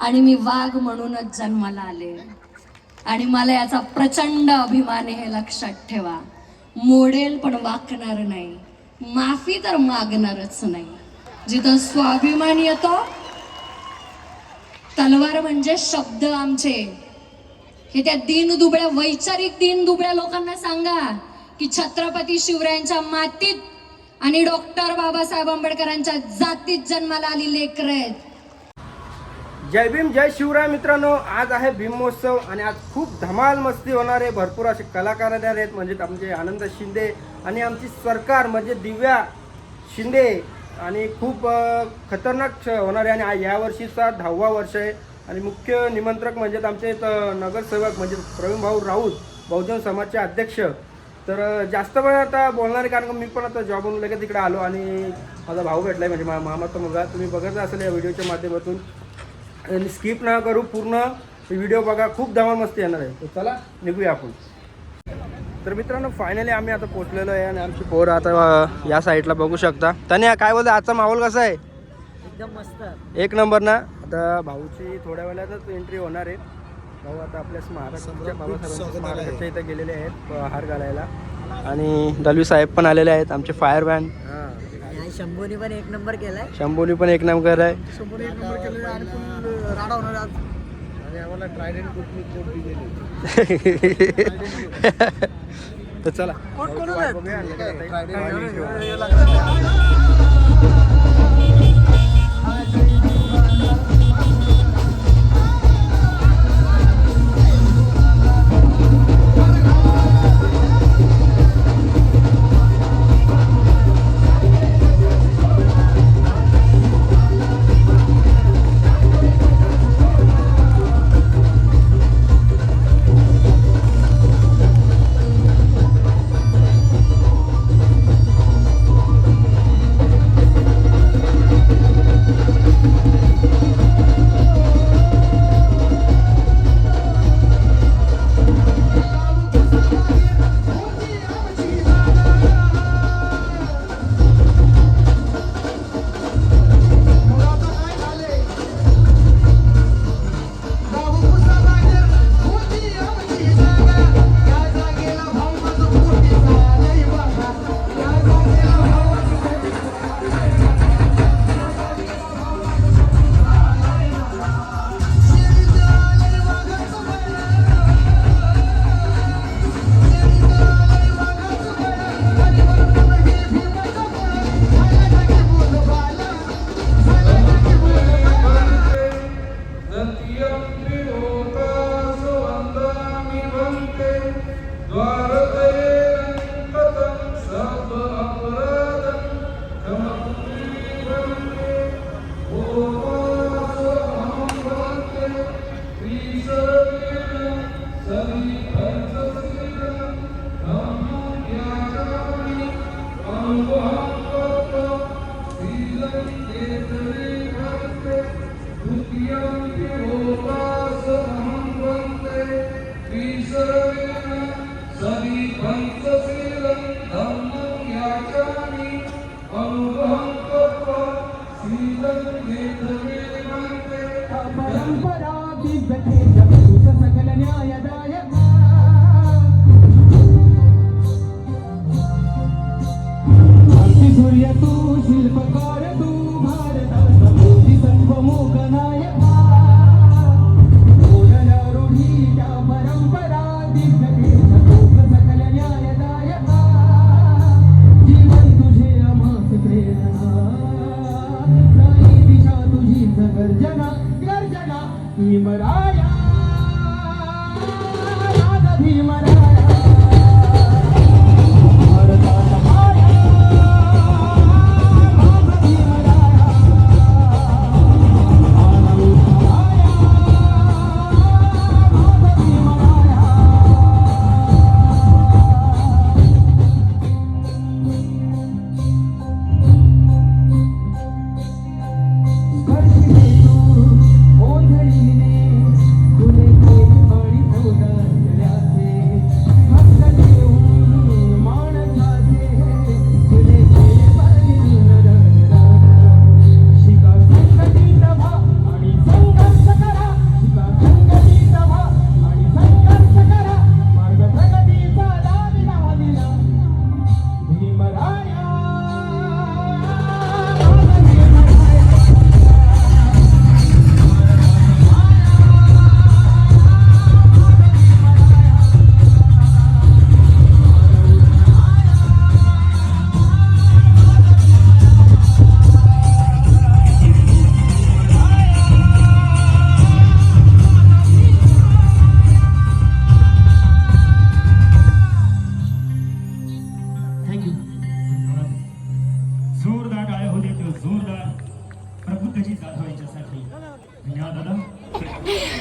आणि मी वाघ म्हणूनच जन्माला आले आणि मला याचा प्रचंड अभिमान आहे, हे लक्षात ठेवा. मोडेल पण वाकणार नाही, माफी तर मागणारच नाही. जिथं स्वाभिमान येतो, तलवार म्हणजे शब्द आमचे. हे त्या दीनदुबळ्या, वैचारिक दीनदुबळ्या लोकांना सांगा की छत्रपती शिवरायांच्या मातीत आणि डॉक्टर बाबासाहेब आंबेडकरांच्या जातीत जन्माला आली लेकरं आहेत. जय भीम, जय शिवराय. मित्रांनो, आज आहे भीमोत्सव आणि आज खूप धमाल मस्ती होणार आहे. भरपूर असे कलाकार येणार आहेत, म्हणजे आमचे आनंद शिंदे आणि आमची सरकार म्हणजे दिव्या शिंदे, आणि खूप खतरनाक होणार आहे. आणि यावर्षीचा 10वा वर्ष आहे आणि मुख्य निमंत्रक म्हणजे आमचे नगरसेवक म्हणजे प्रवीण भाऊ राऊत, बहुजन समाजचे अध्यक्ष. तर जास्त वेळ आता बोलणार आहे, कारण मी पण आता जॉबवरून लगेच तिकडे आलो आणि माझा भाऊ भेटला आहे, म्हणजे मामाचा मुलगा. तुम्ही बघत असेल या व्हिडिओच्या माध्यमातून, आणि स्किप ना करू, पूर्ण व्हिडिओ बघा. खूप धमाल मस्ती येणार आहे. तर चला निघूया आपण. तर मित्रांनो, फायनली आम्ही आता पोहोचलेलो आहे आणि आमची पोरं आता या साईडला बघू शकता. तन्या, काय बोलतो, आजचा माहोल कसा आहे? एकदम मस्त, एक नंबर ना. आता भाऊची थोड्या वेळातच एंट्री होणार आहे. भाऊ आता आपल्या महाराष्ट्राच्या बाबासाहेबांच्या स्मारकाच्या इथं गेलेले आहेत हार घालायला, आणि दलवी साहेब पण आलेले आहेत, आमचे फायर बँड. शंभूनी पण एक नंबर केलाय. शंभूनी पण एक नंबर आहे. शंभूनी एक नंबर केलेला आणि पण राडा होणार आज. आणि आम्हाला ट्रायडेंट कुठली कोट दिलेली. तर चला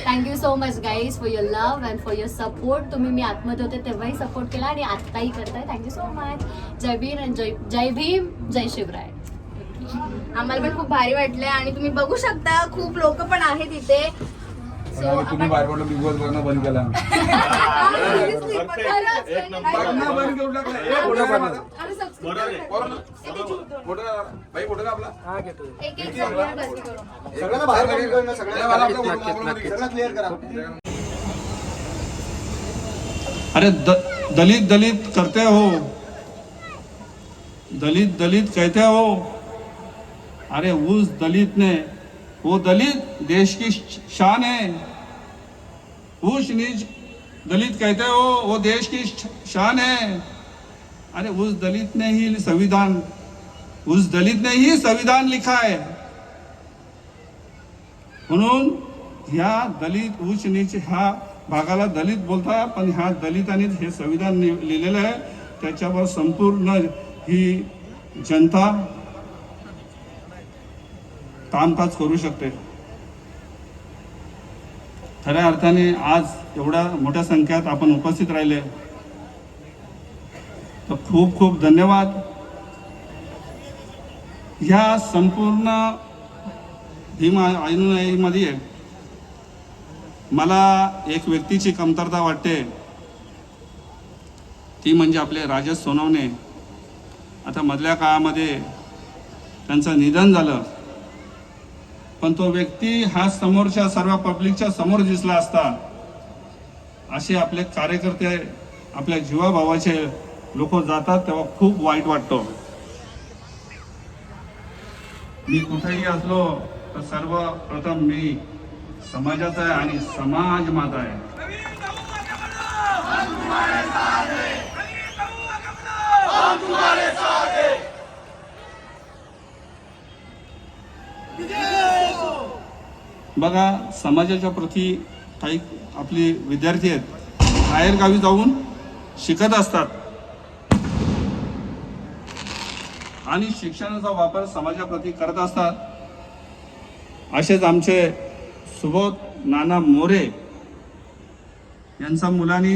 thank you so much guys for your love and for your support. तुम्ही मी आतमध्ये होते तेव्हाही सपोर्ट केला आणि आत्ताही करताय. Thank you so much. जय भीम and जय भीम, जय शिवराय. आम्हाला पण खूप भारी वाटलंय आणि तुम्ही बघू शकता खूप लोक पण आहेत इथे. सो तुम्ही बाहेर पडलं बिग बॉस बघणं बंद केलं बघणं बंद करून सगळ्यांना बाहेर काढून सगळ्यांना क्लिअर करा. अरे दलित दलित करते हो, दलित दलित कहते हो. अरे उस दलित ने, वो दलित देश की शान है. ऊंच नीच दलित कहते हो, वो देश की शान है. अरे उस दलित ने ही संविधान लिखा है. म्हणून ह्या दलित उच्च नीच ह्या भागाला दलित बोलता, पण ह्या दलितांनीच हे संविधान लिहिलेलं आहे. त्याच्यावर संपूर्ण ही जनता कामकाज करू शकते. खऱ्या अर्थाने आज एवढ्या मोठ्या संख्येत आपण उपस्थित राहिले तर खूप खूप धन्यवाद. ह्या संपूर्ण भीम अनुयायीमध्ये मला एक व्यक्तीची कमतरता वाटते, ती म्हणजे आपले राजेश सोनवणे. आता मधल्या काळामध्ये त्यांचं निधन झालं, पण तो व्यक्ती हा समोरच्या सर्व पब्लिकच्या समोर दिसला असता. असे आपले कार्यकर्ते, आपल्या जीवाभावाचे लोक जातात तेव्हा खूप वाईट वाटतं. मी कुठेही असलो तर सर्वप्रथम मी समाजाचा आहे आणि समाज माझा आहे. बघा, समाजाच्या प्रती काही आपली विद्यार्थी आहेत, बाहेर गावी जाऊन शिकत असतात आणि शिक्षणाचा वापर समाजाप्रती करत असतात. असेच आमचे सुबोध नाना मोरे यांच्या मुलांनी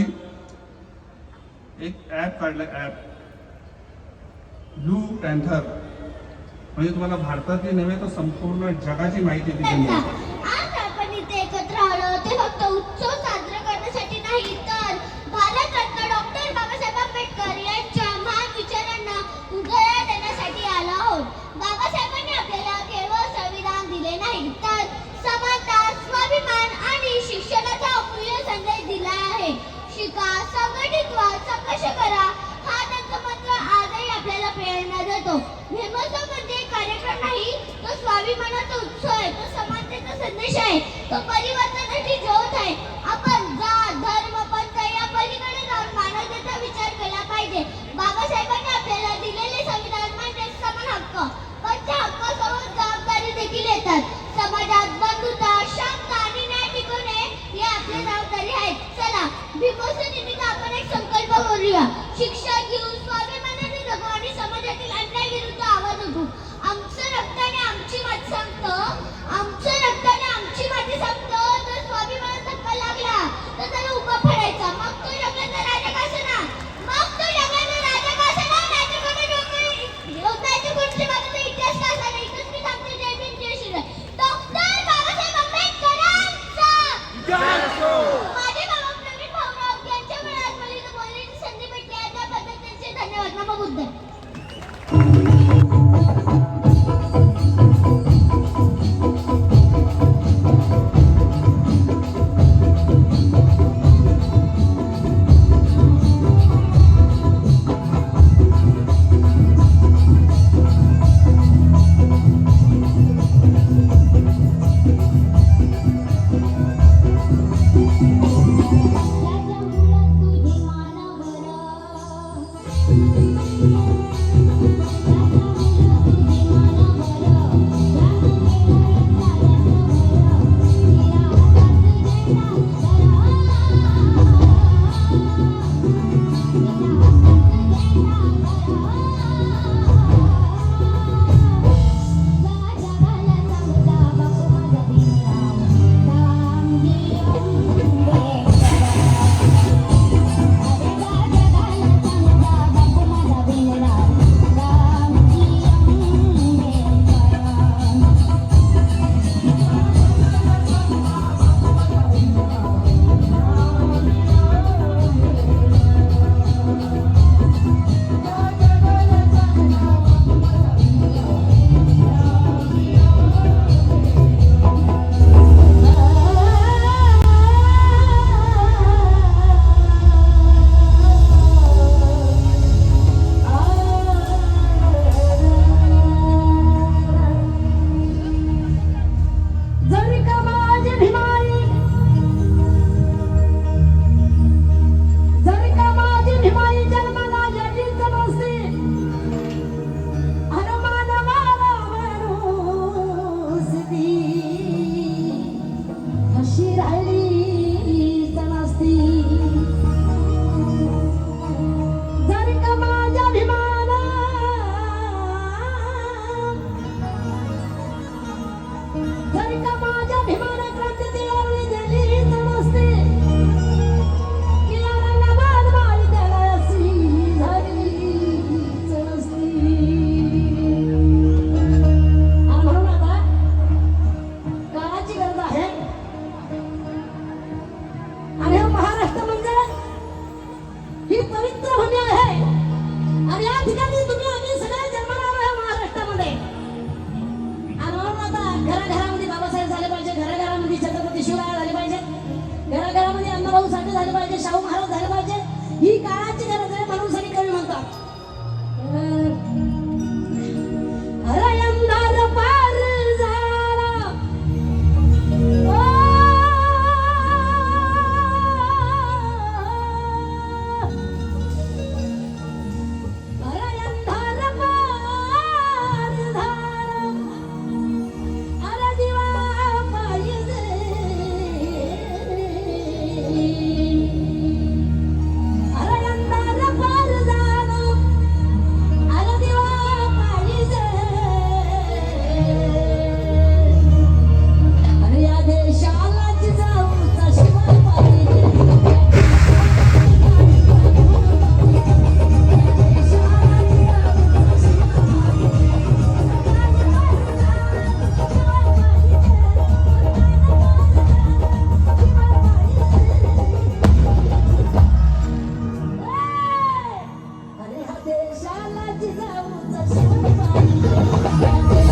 एक ॲप काढलं, ॲप ब्लू पॅन्थर. म्हणजे तुम्हाला भारतातली नव्हे तर संपूर्ण जगाची माहिती तिथे मिळेल. आज आपण इथे एकत्र आलो ते फक्त उत्सव साजरा करण्यासाठी नाही, तर भारतरत्न डॉक्टर बाबासाहेब आंबेडकर यांच्या महान विचारांना उजाळा देण्यासाठी आलो आहोत. बाबासाहेबांनी आपल्याला केवळ संविधान दिले नाही, तर समानता, स्वाभिमान आणि शिक्षणाचा अमूल्य संदेश दिला आहे. शिका, संघटित व्हा, संघर्ष करा, हा त्यांचा मंत्र आजही आपल्याला प्रेरणा देतो. भीमोत्सव म्हणजे कार्यक्रम नाही, तो स्वाभिमानाचा उत्सव आहे, तो समानतेचा संदेश आहे, तो परिवर्तनाची ज्योत आहे. आपण जात, धर्म, पंथ या पलीकडे जाऊन मानवतेचा विचार केला पाहिजे. बाबासाहेबांनी आपल्याला दिलेले संविधान म्हणजे समान हक्क, पण त्या हक्कासोबत जबाबदारी देखील येतात. समाजात बंधुता, शांतता आणि न्याय टिकवणे ही आपली जबाबदारी आहे. चला, भीमोत्सव निमित्त आपण एक संकल्प करूया. शिक्षा घेऊ, स्वाभिमानाने जगू आणि समाजातील अन्याय विरुद्ध आवाज उठवू. आमचं रक्ताने आमची माती सांगतं, आमचं रक्ताने आमची माती सांगतं, तर अशी राहिली नसती जर का माझ्या भीमाला जर का माझ्या भीमाला क्रांती दिली दिली नसते किल्ला रंगाबाद मारी त्याला अशी झालीच नसती आणि म्हणून आता काळाची गरज आहे आणि हा महाराष्ट्र म्हणजे ही पवित्र भूमी आहे आणि या ठिकाणी तुम्ही आम्ही सगळे जन्माला आलो आहे महाराष्ट्रामध्ये आणि म्हणून आता घराघरामध्ये बाबासाहेब झाले पाहिजे घराघरामध्ये छत्रपती शिवराय झाले पाहिजे घराघरामध्ये अण्णाभाऊ साठे झाले पाहिजे शाहू महाराज झाले पाहिजे ही काळाची गरज आहे म्हणून सगळी कवी म्हणतात अरे अंधार पार झाला अरे अंधार पार झाला अरे दिवा पाहिजे अरे अंधार पार झाला अरे दिवा पाहिजे अरे या देशाला जिजाऊचा शिवा पाहिजे अरे हा देशाला जिजाऊचा शिवा पाहिजे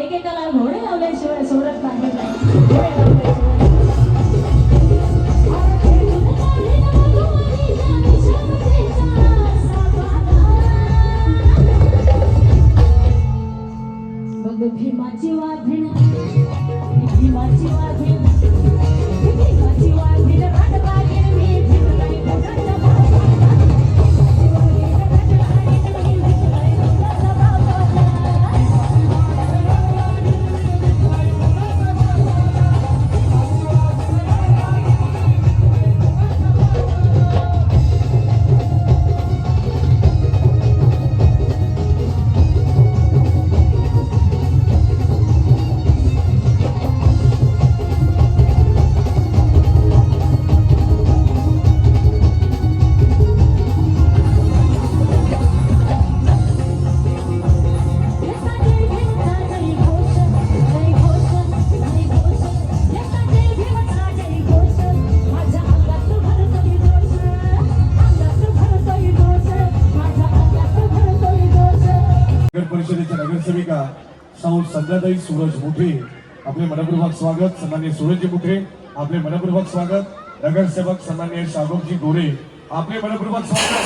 एकेकाला घोडे लावल्याशिवाय सोडत नाही घोडे लावल्याशिवाय बघ भीमाची वाघीण भीमाची वाघीण भीमाची वाघीण राजवाघीण मी भीमलाई भोगाच्या परिषदेच्या नगरसेविका सौ संध्याताई सूरज मुठे आपले मनपूर्वक स्वागत. सन्माननीय सूरजजी मुठे आपले मनपूर्वक स्वागत. नगरसेवक सन्माननीय शागोबजी गोरे आपले मनपूर्वक स्वागत.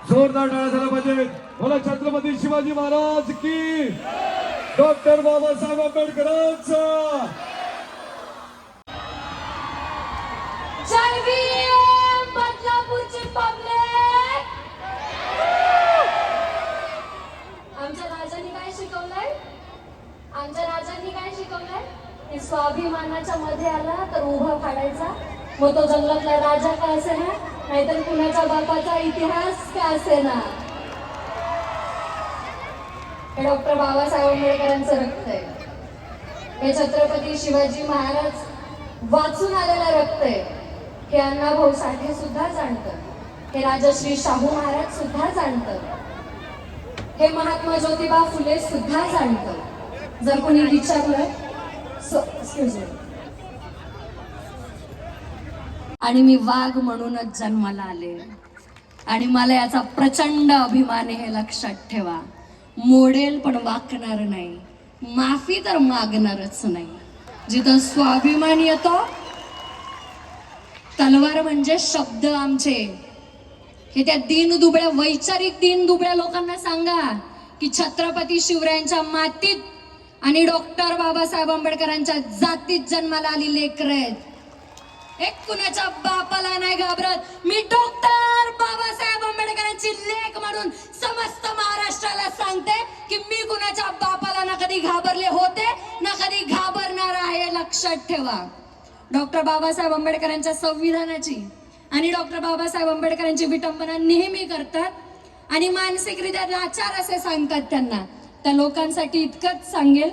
जोरदार टाळ्या झाला पाहिजे. बोला छत्रपती शिवाजी महाराज की, डॉक्टर बाबासाहेब आंबेडकरांचा. जय भीम बदलापूरची पब्लिक. आमच्या राजांनी काय शिकवलंय? आमच्या राजांनी काय शिकवलंय की स्वाभिमानाच्या मध्ये आला तर उभा फाडायचा, मग तो जंगलातला राजा का असेना, नाहीतर कुणाच्या बापाचा इतिहास का असेना. हे डॉक्टर बाबासाहेब आंबेडकरांचं रक्त आहे. हे छत्रपती शिवाजी महाराज वाचून आलेलं रक्त आहे. हे अण्णाभाऊ साठे सुद्धा जाणतं, हे राजश्री शाहू महाराज सुद्धा जाणतं, हे महात्मा ज्योतिबा फुले सुद्धा जाणतं. जर कोणी विचारलं आणि मी वाघ म्हणूनच जन्माला आले आणि मला याचा प्रचंड अभिमान आहे, हे लक्षात ठेवा. मोडेल पण वाकणार नाही, माफी तर मागणारच नाही. जिथं स्वाभिमान येतो, तलवार म्हणजे शब्द आमचे. हे त्या दीनदुबळ्या वैचारिक दीनदुबळ्या लोकांना सांगा की छत्रपती शिवरायांच्या मातीत आणि डॉक्टर बाबासाहेब आंबेडकरांच्या जातीत जन्माला आली लेकरं आहेत. एक कुणाच्या बापाला नाही घाबरत. मी डॉक्टर बाबासाहेब आंबेडकरांची लेक म्हणून समस्त महाराष्ट्राला सांगते की मी कुणाच्या बापाला ना कधी घाबरले होते ना कधी घाबरणार आहे, लक्षात ठेवा. डॉक्टर बाबासाहेब आंबेडकरांच्या संविधानाची आणि डॉक्टर बाबासाहेब आंबेडकरांची विटंबना नेहमी करतात आणि मानसिकरित्या लाचार असे सांगतात त्यांना. त्या लोकांसाठी इतकंच सांगेल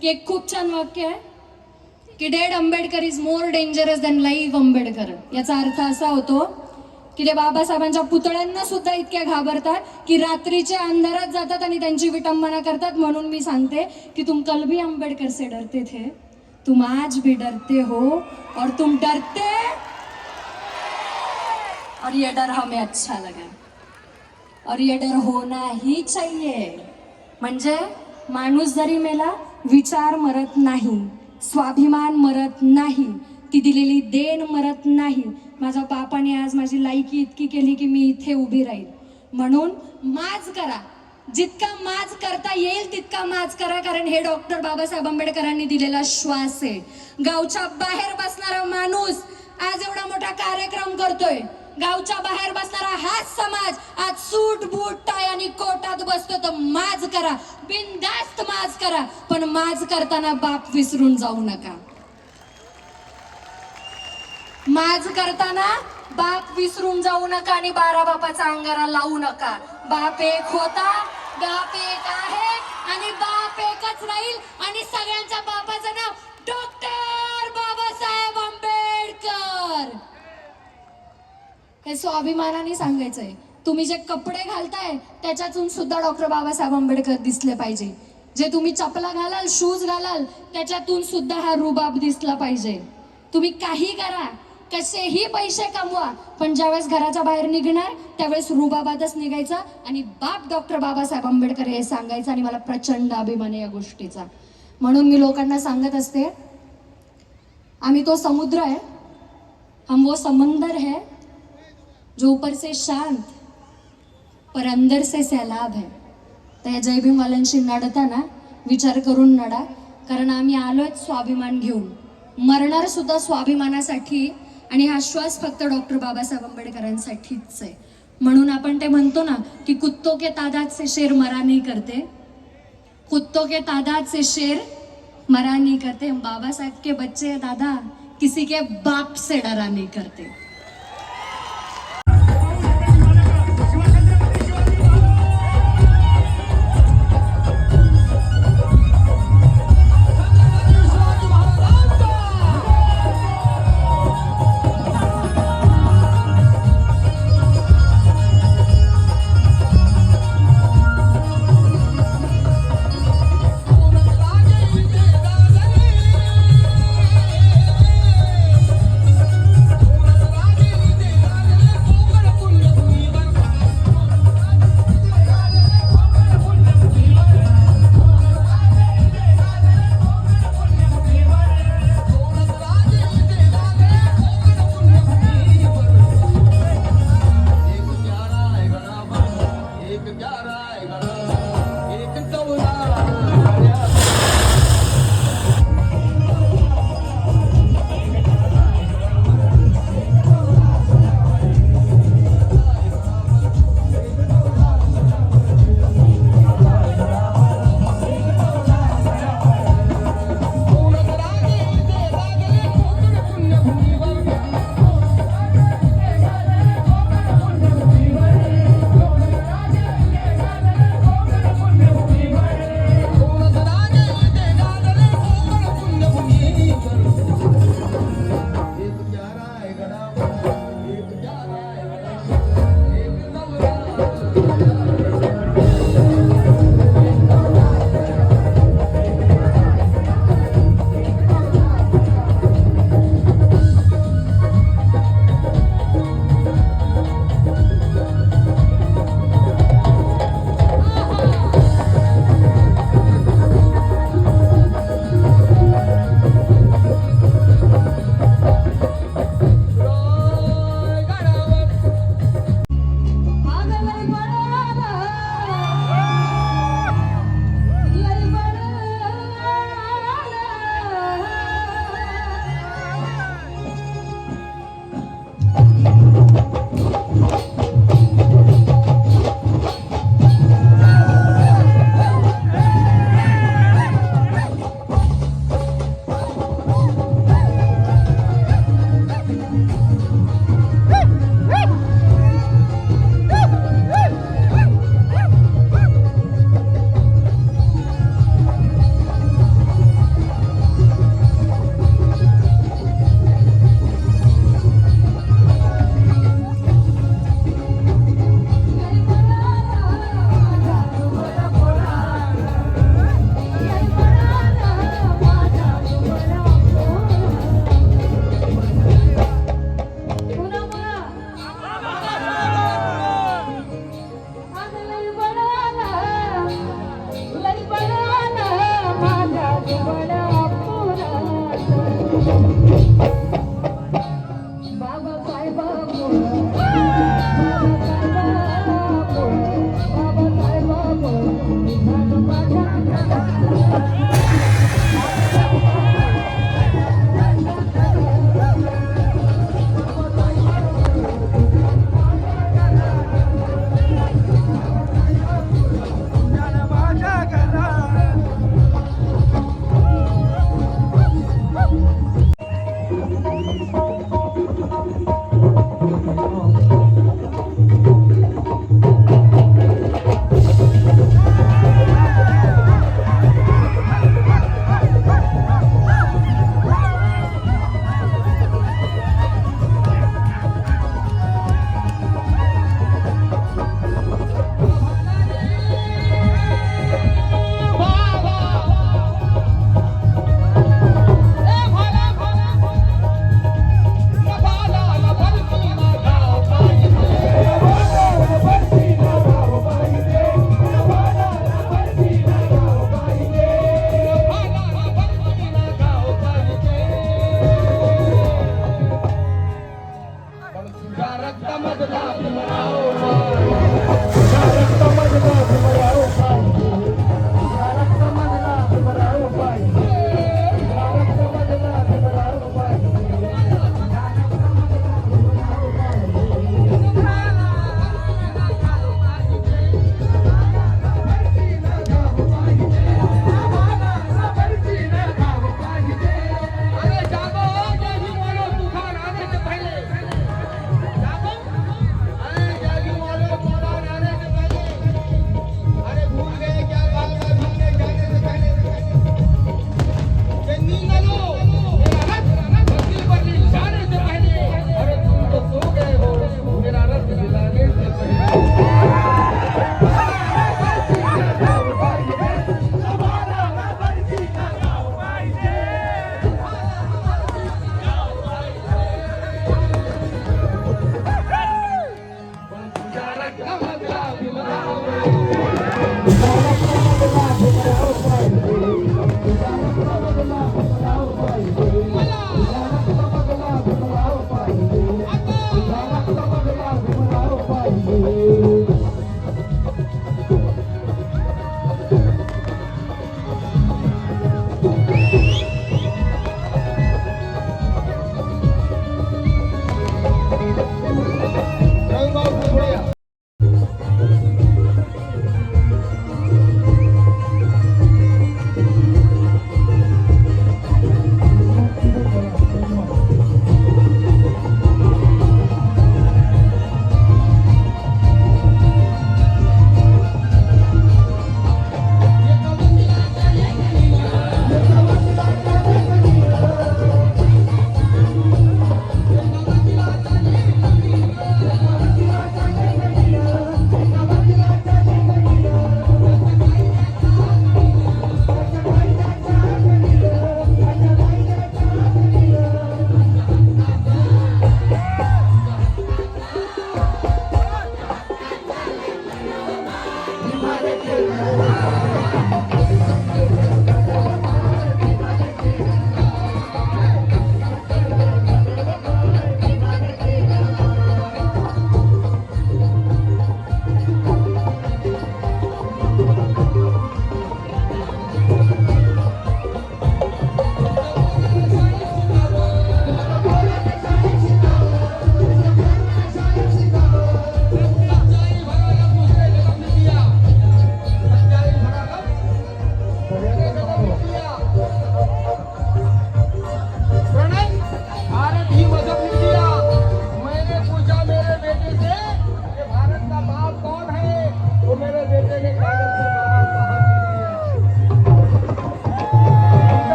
की एक खूप छान वाक्य आहे की dead Ambedkar is more dangerous than live Ambedkar. याचा अर्थ असा होतो की ते बाबासाहेबांच्या पुतळ्यांना सुद्धा इतक्या घाबरतात की रात्रीच्या अंधारात जातात आणि त्यांची विटंबना करतात. म्हणून मी सांगते की तुम कल भी आंबेडकर से डरते थे, तुम आज भी डरते हो और तुम डरते और ये डर हमें अच्छा लगा और ये डर होना ही चाहिए. म्हणजे माणूस जरी मेला, विचार मरत नाही, स्वाभिमान मरत नाही, ती दिलेली देण मरत नाही. माझ्या बापाने आज माझी लायकी इतकी केली की मी इथे उभी राहील. म्हणून माज करा, जितका माज करता येईल तितका माज करा, कारण हे डॉक्टर बाबासाहेब आंबेडकरांनी दिलेला श्वास आहे. गावच्या बाहेर बसणारा माणूस आज एवढा मोठा कार्यक्रम करतोय. गावच्या बाहेर बसणारा हाच समाज आज सूट बूट टाय आणि कोटात बसतो. तर माज करा, बिनधास्त माज करा, पण माज करताना बाप विसरून जाऊ नका. माज करताना बाप विसरून जाऊ नका आणि 12 बापाचा अंगारा लावू नका. बाप एक होता, बाप एक आहे आणि बाप एकच राहील. आणि सगळ्यांच्या बापाचं नाव डॉक्टर बाबासाहेब आंबेडकर. हे स्वाभिमानाने सांगायचंय. तुम्ही जे कपडे घालताय त्याच्यातून सुद्धा डॉक्टर बाबासाहेब आंबेडकर दिसले पाहिजे. जे तुम्ही चपला घालाल, शूज घालाल, त्याच्यातून सुद्धा हा रुबाब दिसला पाहिजे. तुम्ही काही करा, कसेही पैसे कमवा, पण ज्यावेळेस घराच्या बाहेर निघणार त्यावेळेस रुबाबातच निघायचा आणि बाप डॉक्टर बाबासाहेब आंबेडकर हे सांगायचं. आणि मला प्रचंड अभिमान आहे या गोष्टीचा. म्हणून मी लोकांना सांगत असते, आम्ही तो समुद्र आहे, हम वो समंदर है जो ऊपर से शांत पर अंदर से सैलाब है. त्या जय भीमवाल्यांशी नडताना विचार करून नडा, कारण आम्ही आलोय स्वाभिमान घेऊन, मरणार सुद्धा स्वाभिमानासाठी. आणि हा श्वास फक्त डॉक्टर बाबासाहेब आंबेडकरांसाठीच आहे. म्हणून आपण ते म्हणतो ना की कुत्तों के तादाद से शेर मरा नहीं करते, कुत्तों के तादाद से शेर मरा नहीं करते. बाबा साहब के बच्चे दादा किसी के बाप से डरा नहीं करते.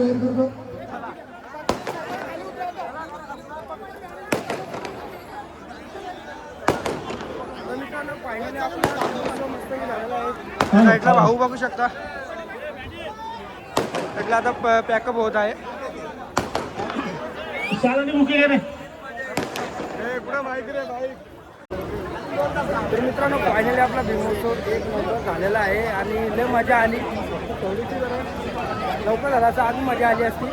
जाहीर करतो. तर मित्रांनो फायनली आपला मस्तपैकी झालेला आहे. साईडला भाऊ बघू शकता. साईडला आता पॅकअप होत आहे. तर मित्रांनो फायनली आपला भीमोत्सव एक नंबर झालेला आहे आणि लय मजा आली. थोडीशी जरा लवकर झाला असं अजून मजा आली असती.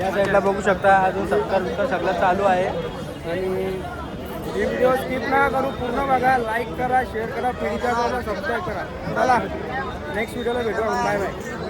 या साईडला बघू शकता अजून सत्कार सगळं चालू आहे आणि ही व्हिडिओ स्किप ना करू, पूर्ण बघा, लाईक करा, शेअर करा, पिढीच्या सबस्क्राईब करा. चला नेक्स्ट व्हिडिओला भेटू. Bye bye.